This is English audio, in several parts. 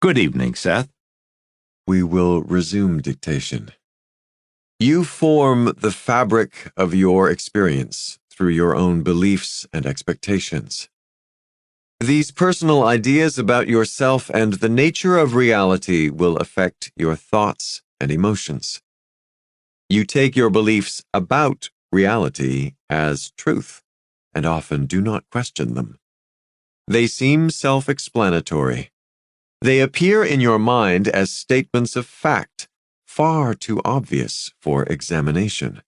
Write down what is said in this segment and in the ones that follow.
Good evening, Seth. We will resume dictation. You form the fabric of your experience through your own beliefs and expectations. These personal ideas about yourself and the nature of reality will affect your thoughts and emotions. You take your beliefs about reality as truth and often do not question them. They seem self-explanatory. They appear in your mind as statements of fact, far too obvious for examination.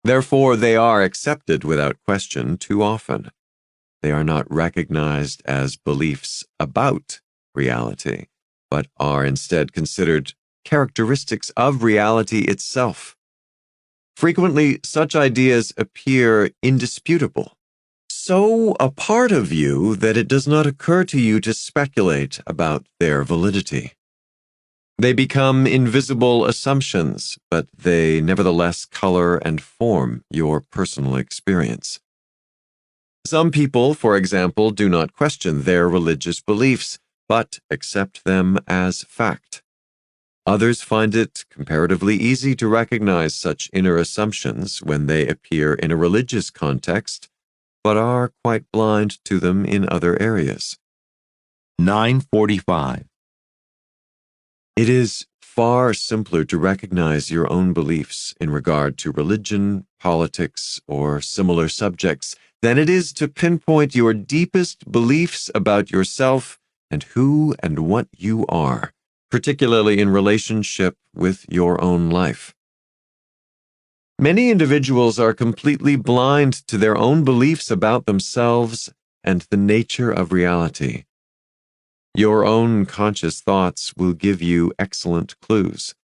Therefore, they are accepted without question too often. They are not recognized as beliefs about reality, but are instead considered characteristics of reality itself. Frequently, such ideas appear indisputable, so a part of you that it does not occur to you to speculate about their validity. They become invisible assumptions, but they nevertheless color and form your personal experience. Some people, for example, do not question their religious beliefs, but accept them as fact. Others find it comparatively easy to recognize such inner assumptions when they appear in a religious context, but are quite blind to them in other areas. 9:45. It is far simpler to recognize your own beliefs in regard to religion, politics, or similar subjects than it is to pinpoint your deepest beliefs about yourself and who and what you are, particularly in relationship with your own life. Many individuals are completely blind to their own beliefs about themselves and the nature of reality. Your own conscious thoughts will give you excellent clues.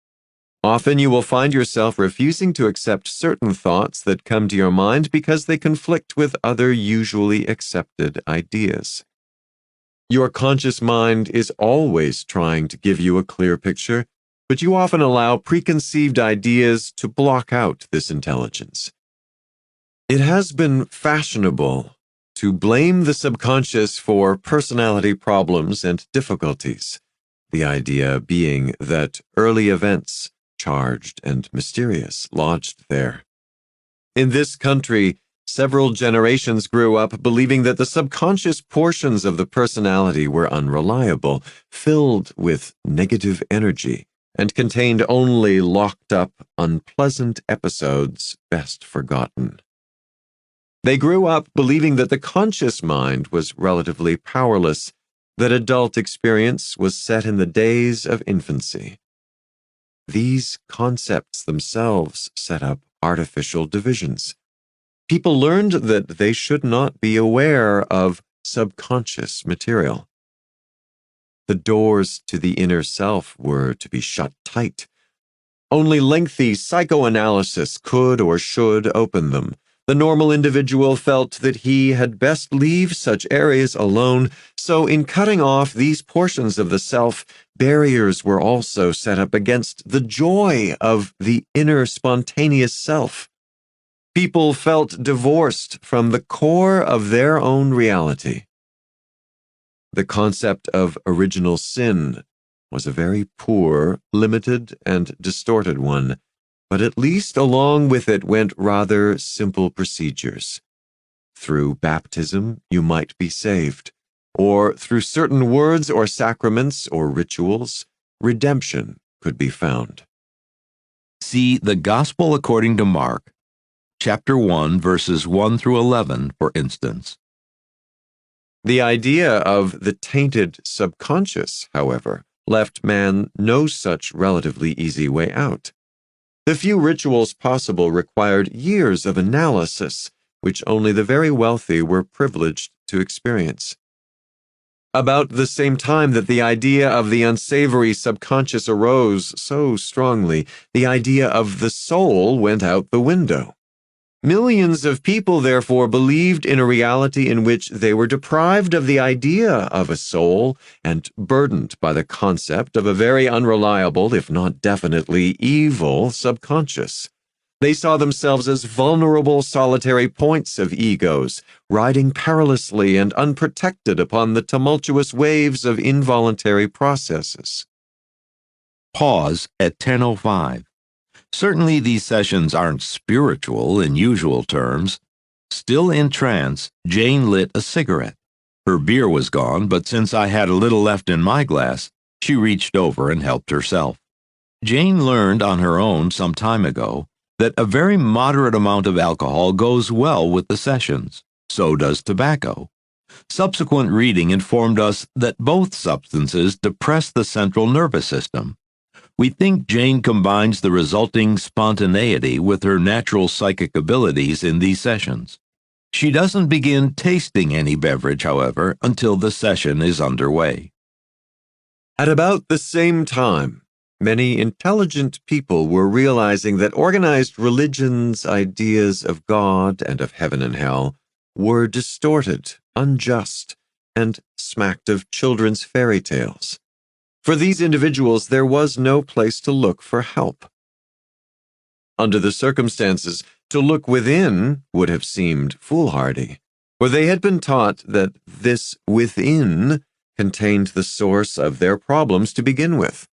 Often you will find yourself refusing to accept certain thoughts that come to your mind because they conflict with other usually accepted ideas. Your conscious mind is always trying to give you a clear picture, but you often allow preconceived ideas to block out this intelligence. It has been fashionable to blame the subconscious for personality problems and difficulties, the idea being that early events, charged and mysterious, lodged there. In this country, several generations grew up believing that the subconscious portions of the personality were unreliable, filled with negative energy, and contained only locked-up, unpleasant episodes best forgotten. They grew up believing that the conscious mind was relatively powerless, that adult experience was set in the days of infancy. These concepts themselves set up artificial divisions. People learned that they should not be aware of subconscious material. The doors to the inner self were to be shut tight. Only lengthy psychoanalysis could or should open them. The normal individual felt that he had best leave such areas alone, so in cutting off these portions of the self, barriers were also set up against the joy of the inner spontaneous self. People felt divorced from the core of their own reality. The concept of original sin was a very poor, limited, and distorted one, but at least along with it went rather simple procedures. Through baptism, you might be saved, or through certain words or sacraments or rituals, redemption could be found. See the Gospel according to Mark, chapter 1, verses 1 through 11, for instance. The idea of the tainted subconscious, however, left man no such relatively easy way out. The few rituals possible required years of analysis, which only the very wealthy were privileged to experience. About the same time that the idea of the unsavory subconscious arose so strongly, the idea of the soul went out the window. Millions of people, therefore, believed in a reality in which they were deprived of the idea of a soul and burdened by the concept of a very unreliable, if not definitely evil, subconscious. They saw themselves as vulnerable, solitary points of egos, riding perilously and unprotected upon the tumultuous waves of involuntary processes. Pause at 10:05. Certainly these sessions aren't spiritual in usual terms. Still in trance, Jane lit a cigarette. Her beer was gone, but since I had a little left in my glass, she reached over and helped herself. Jane learned on her own some time ago that a very moderate amount of alcohol goes well with the sessions. So does tobacco. Subsequent reading informed us that both substances depress the central nervous system. We think Jane combines the resulting spontaneity with her natural psychic abilities in these sessions. She doesn't begin tasting any beverage, however, until the session is underway. At about the same time, many intelligent people were realizing that organized religion's ideas of God and of heaven and hell were distorted, unjust, and smacked of children's fairy tales. For these individuals, there was no place to look for help. Under the circumstances, to look within would have seemed foolhardy, for they had been taught that this within contained the source of their problems to begin with.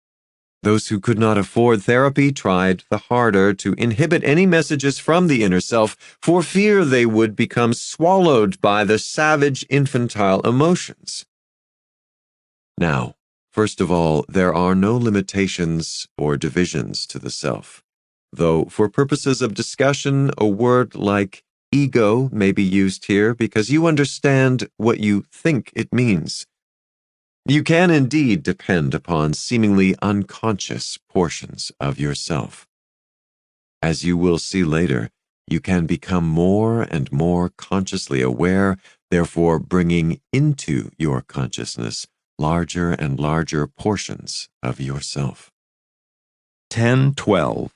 Those who could not afford therapy tried the harder to inhibit any messages from the inner self for fear they would become swallowed by the savage infantile emotions. Now, first of all, there are no limitations or divisions to the self, though for purposes of discussion, a word like ego may be used here because you understand what you think it means. You can indeed depend upon seemingly unconscious portions of yourself. As you will see later, you can become more and more consciously aware, therefore bringing into your consciousness larger and larger portions of yourself. 10:12.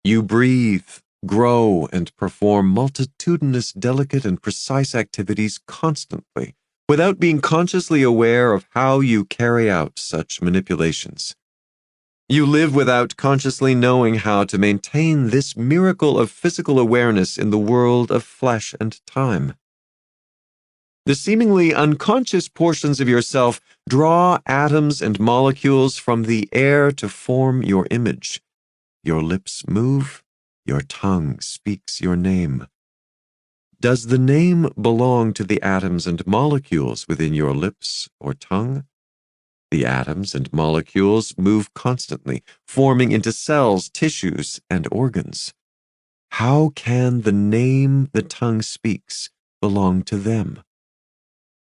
You breathe, grow, and perform multitudinous delicate and precise activities constantly, without being consciously aware of how you carry out such manipulations. You live without consciously knowing how to maintain this miracle of physical awareness in the world of flesh and time. The seemingly unconscious portions of yourself draw atoms and molecules from the air to form your image. Your lips move, your tongue speaks your name. Does the name belong to the atoms and molecules within your lips or tongue? The atoms and molecules move constantly, forming into cells, tissues, and organs. How can the name the tongue speaks belong to them?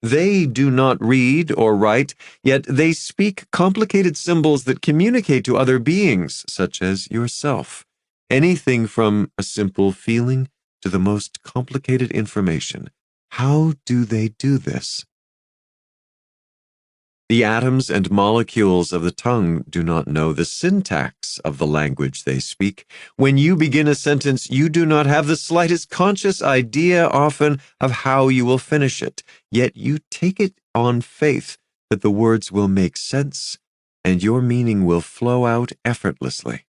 They do not read or write, yet they speak complicated symbols that communicate to other beings, such as yourself. Anything from a simple feeling to the most complicated information. How do they do this? The atoms and molecules of the tongue do not know the syntax of the language they speak. When you begin a sentence, you do not have the slightest conscious idea often of how you will finish it, yet you take it on faith that the words will make sense and your meaning will flow out effortlessly.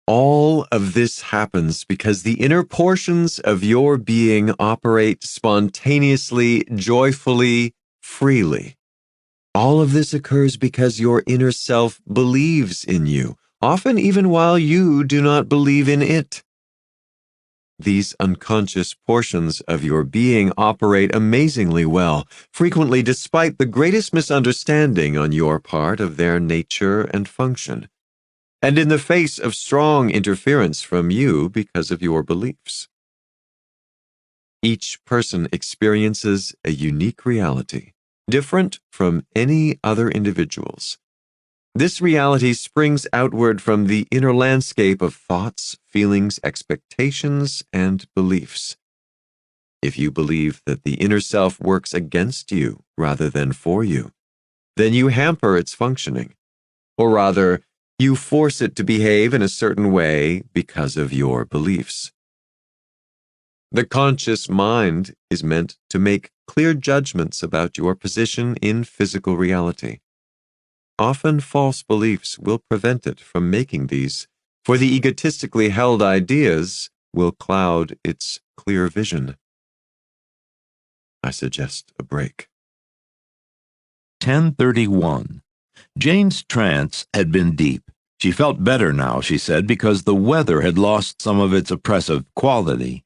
All of this happens because the inner portions of your being operate spontaneously, joyfully, freely. All of this occurs because your inner self believes in you, often even while you do not believe in it. These unconscious portions of your being operate amazingly well, frequently despite the greatest misunderstanding on your part of their nature and function, and in the face of strong interference from you because of your beliefs. Each person experiences a unique reality, different from any other individual's. This reality springs outward from the inner landscape of thoughts, feelings, expectations, and beliefs. If you believe that the inner self works against you rather than for you, then you hamper its functioning, or rather, you force it to behave in a certain way because of your beliefs. The conscious mind is meant to make clear judgments about your position in physical reality. Often false beliefs will prevent it from making these for the egotistically held ideas will cloud its clear vision. I suggest a break. 10:31. Jane's trance had been deep. She felt better now, she said, because the weather had lost some of its oppressive quality.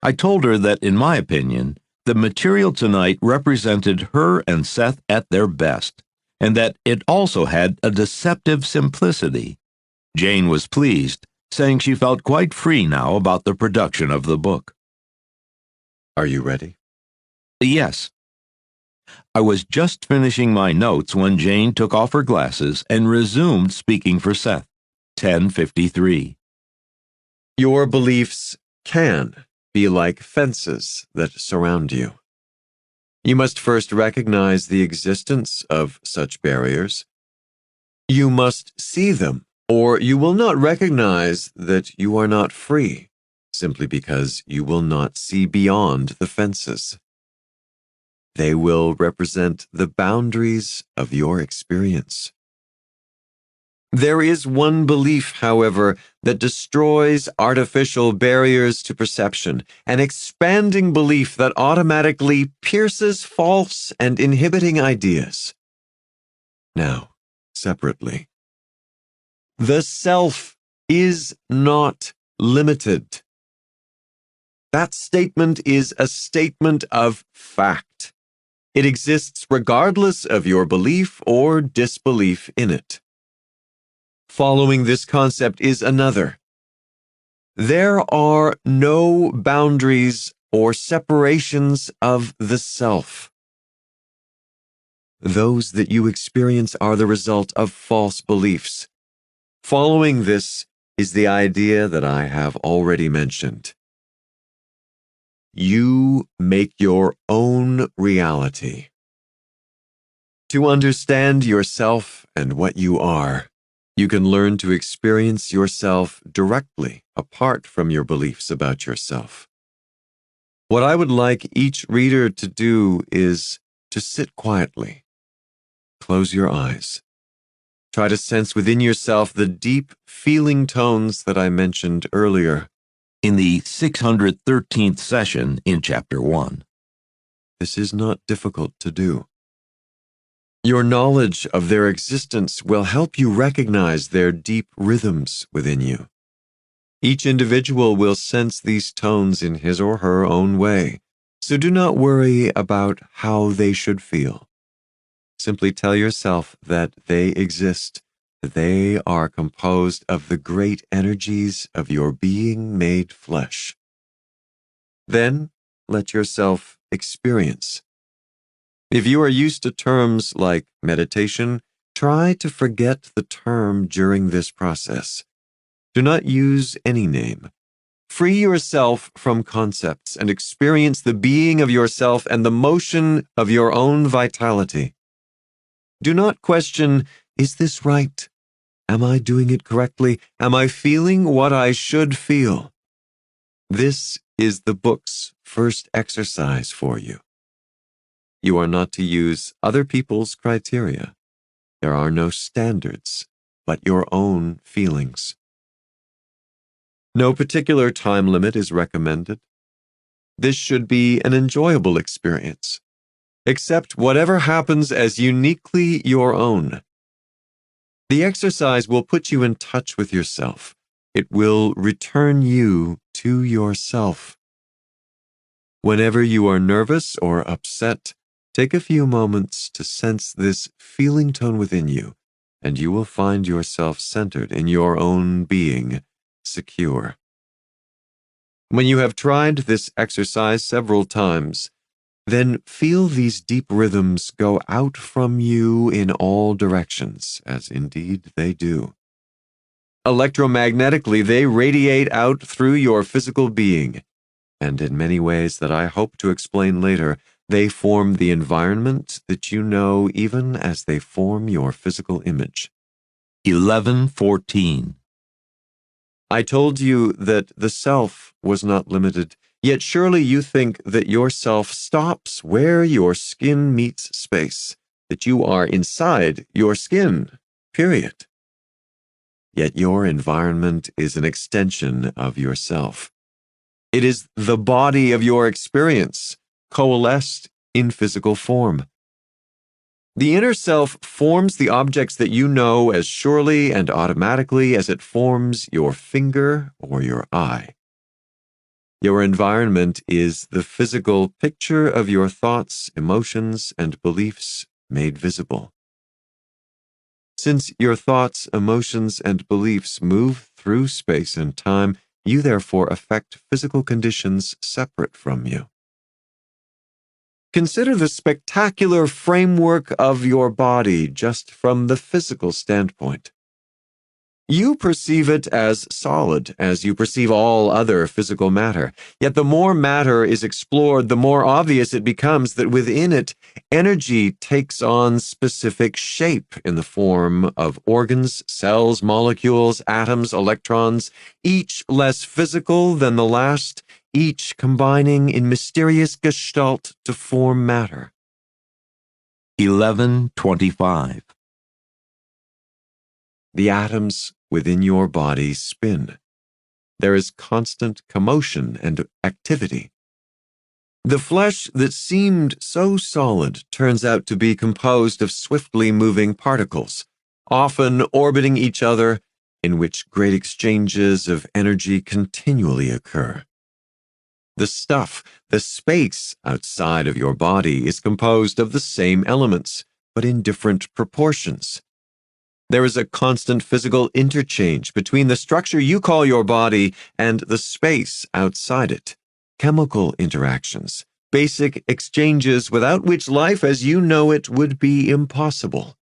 I told her that, in my opinion, the material tonight represented her and Seth at their best, and that it also had a deceptive simplicity. Jane was pleased, saying she felt quite free now about the production of the book. Are you ready? Yes. I was just finishing my notes when Jane took off her glasses and resumed speaking for Seth. 10:53. Your beliefs can be like fences that surround you. You must first recognize the existence of such barriers. You must see them, or you will not recognize that you are not free, simply because you will not see beyond the fences. They will represent the boundaries of your experience. There is one belief, however, that destroys artificial barriers to perception, an expanding belief that automatically pierces false and inhibiting ideas. Now, separately, the self is not limited. That statement is a statement of fact. It exists regardless of your belief or disbelief in it. Following this concept is another. There are no boundaries or separations of the self. Those that you experience are the result of false beliefs. Following this is the idea that I have already mentioned. You make your own reality. To understand yourself and what you are, you can learn to experience yourself directly, apart from your beliefs about yourself. What I would like each reader to do is to sit quietly. Close your eyes. Try to sense within yourself the deep feeling tones that I mentioned earlier In the 613th session in Chapter 1. This is not difficult to do. Your knowledge of their existence will help you recognize their deep rhythms within you. Each individual will sense these tones in his or her own way, so do not worry about how they should feel. Simply tell yourself that they exist, that they are composed of the great energies of your being made flesh. Then let yourself experience. If you are used to terms like meditation, try to forget the term during this process. Do not use any name. Free yourself from concepts and experience the being of yourself and the motion of your own vitality. Do not question, is this right? Am I doing it correctly? Am I feeling what I should feel? This is the book's first exercise for you. You are not to use other people's criteria. There are no standards, but your own feelings. No particular time limit is recommended. This should be an enjoyable experience. Accept whatever happens as uniquely your own. The exercise will put you in touch with yourself. It will return you to yourself. Whenever you are nervous or upset, take a few moments to sense this feeling tone within you, and you will find yourself centered in your own being, secure. When you have tried this exercise several times, then feel these deep rhythms go out from you in all directions, as indeed they do. Electromagnetically, they radiate out through your physical being, and in many ways that I hope to explain later, they form the environment that you know even as they form your physical image. 11:14. I told you that the self was not limited, yet surely you think that your self stops where your skin meets space, that you are inside your skin, period. yet your environment is an extension of yourself. It is the body of your experience, coalesced in physical form. The inner self forms the objects that you know as surely and automatically as it forms your finger or your eye. Your environment is the physical picture of your thoughts, emotions, and beliefs made visible. Since your thoughts, emotions, and beliefs move through space and time, you therefore affect physical conditions separate from you. Consider the spectacular framework of your body just from the physical standpoint. You perceive it as solid, as you perceive all other physical matter. Yet the more matter is explored, the more obvious it becomes that within it, energy takes on specific shape in the form of organs, cells, molecules, atoms, electrons, each less physical than the last, each combining in mysterious gestalt to form matter. 11:25. The atoms within your body spin. There is constant commotion and activity. The flesh that seemed so solid turns out to be composed of swiftly moving particles, often orbiting each other, in which great exchanges of energy continually occur. The stuff, the space outside of your body is composed of the same elements, but in different proportions. There is a constant physical interchange between the structure you call your body and the space outside it. Chemical interactions, basic exchanges without which life as you know it would be impossible.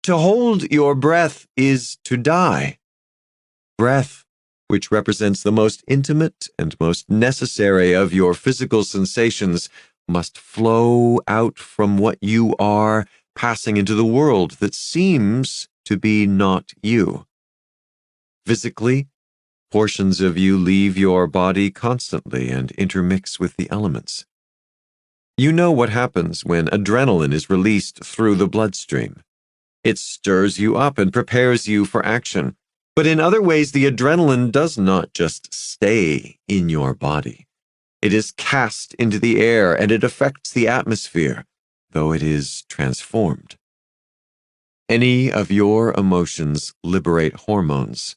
To hold your breath is to die. Breath, which represents the most intimate and most necessary of your physical sensations, must flow out from what you are, passing into the world that seems to be not you. Physically, portions of you leave your body constantly and intermix with the elements. You know what happens when adrenaline is released through the bloodstream. It stirs you up and prepares you for action. But in other ways, the adrenaline does not just stay in your body. It is cast into the air and it affects the atmosphere, though it is transformed. Any of your emotions liberate hormones,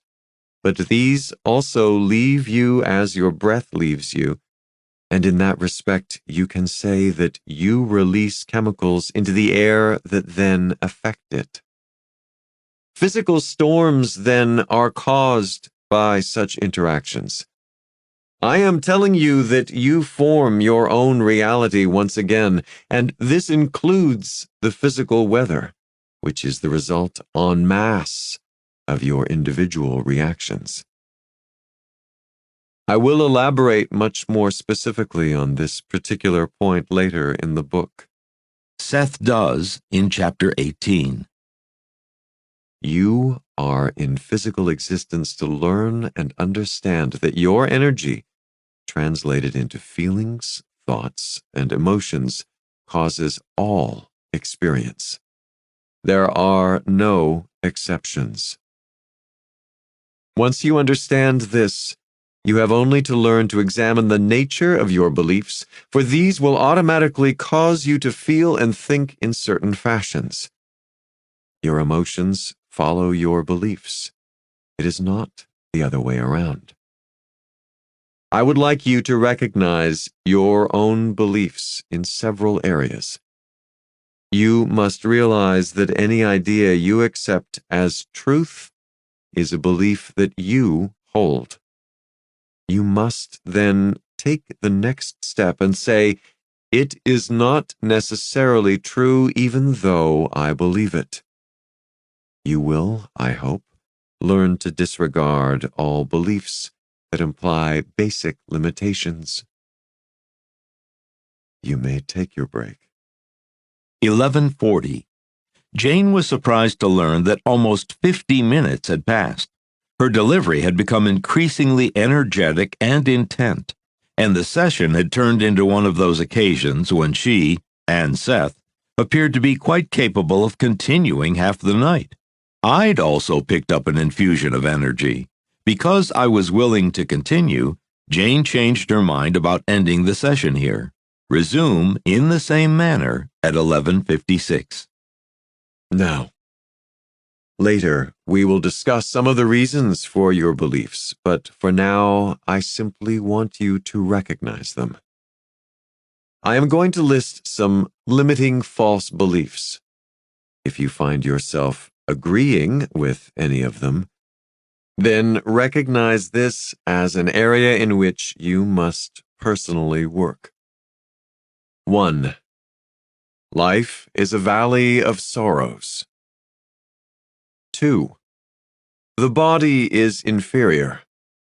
but these also leave you as your breath leaves you, and in that respect, you can say that you release chemicals into the air that then affect it. Physical storms, then, are caused by such interactions. I am telling you that you form your own reality once again, and this includes the physical weather, which is the result en masse of your individual reactions. I will elaborate much more specifically on this particular point later in the book. Seth does in chapter 18. You are in physical existence to learn and understand that your energy, translated into feelings, thoughts, and emotions, causes all experience. There are no exceptions. Once you understand this, you have only to learn to examine the nature of your beliefs, for these will automatically cause you to feel and think in certain fashions. Your emotions follow your beliefs. It is not the other way around. I would like you to recognize your own beliefs in several areas. You must realize that any idea you accept as truth is a belief that you hold. You must then take the next step and say, it is not necessarily true even though I believe it. You will, I hope, learn to disregard all beliefs that imply basic limitations. You may take your break. 11:40. Jane was surprised to learn that almost 50 minutes had passed. Her delivery had become increasingly energetic and intent, and the session had turned into one of those occasions when she, and Seth, appeared to be quite capable of continuing half the night. I'd also picked up an infusion of energy. Because I was willing to continue, Jane changed her mind about ending the session here. Resume in the same manner at 11:56. Now, later, we will discuss some of the reasons for your beliefs, but for now, I simply want you to recognize them. I am going to list some limiting false beliefs. If you find yourself agreeing with any of them, then recognize this as an area in which you must personally work. 1. Life is a valley of sorrows. 2. The body is inferior.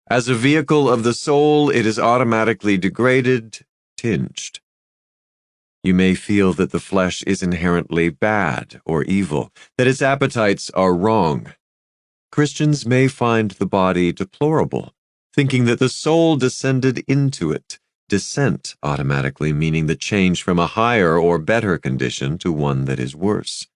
As a vehicle of the soul, it is automatically degraded, tinged. You may feel that the flesh is inherently bad or evil, that its appetites are wrong. Christians may find the body deplorable, thinking that the soul descended into it, descent automatically meaning the change from a higher or better condition to one that is worse.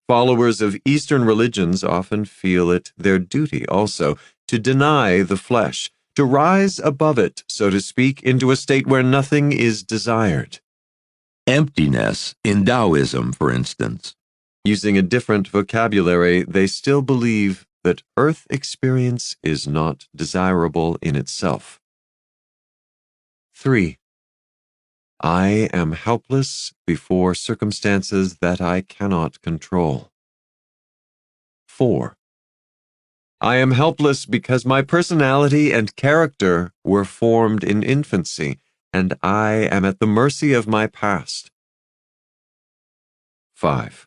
Followers of Eastern religions often feel it their duty also to deny the flesh, to rise above it, so to speak, into a state where nothing is desired. Emptiness in Taoism, for instance. Using a different vocabulary, they still believe that earth experience is not desirable in itself. 3. I am helpless before circumstances that I cannot control. 4. I am helpless because my personality and character were formed in infancy, and I am at the mercy of my past. 5.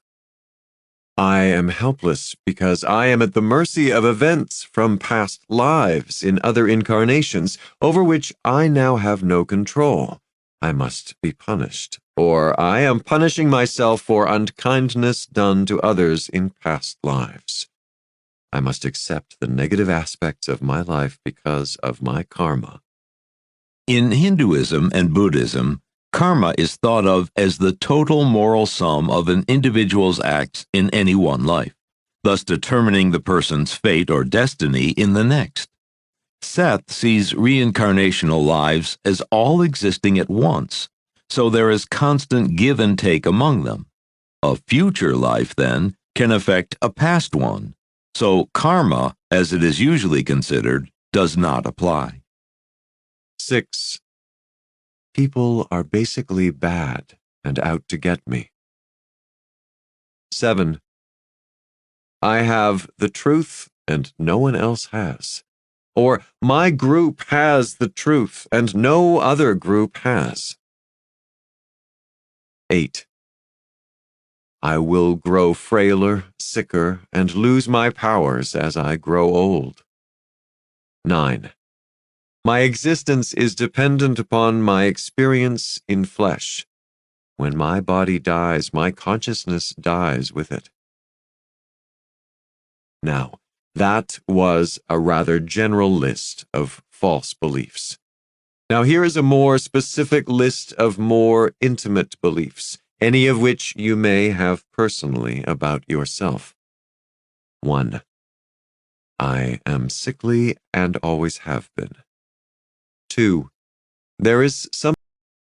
I am helpless because I am at the mercy of events from past lives in other incarnations over which I now have no control. I must be punished, or I am punishing myself for unkindness done to others in past lives. I must accept the negative aspects of my life because of my karma. In Hinduism and Buddhism, karma is thought of as the total moral sum of an individual's acts in any one life, thus determining the person's fate or destiny in the next. Seth sees reincarnational lives as all existing at once, so there is constant give and take among them. A future life, then, can affect a past one, so karma, as it is usually considered, does not apply. 6. People are basically bad and out to get me. 7. I have the truth and no one else has. Or my group has the truth and no other group has. 8. I will grow frailer, sicker, and lose my powers as I grow old. 9. My existence is dependent upon my experience in flesh. When my body dies, my consciousness dies with it. Now, that was a rather general list of false beliefs. Now, here is a more specific list of more intimate beliefs, any of which you may have personally about yourself. 1. I am sickly and always have been. 2. There is some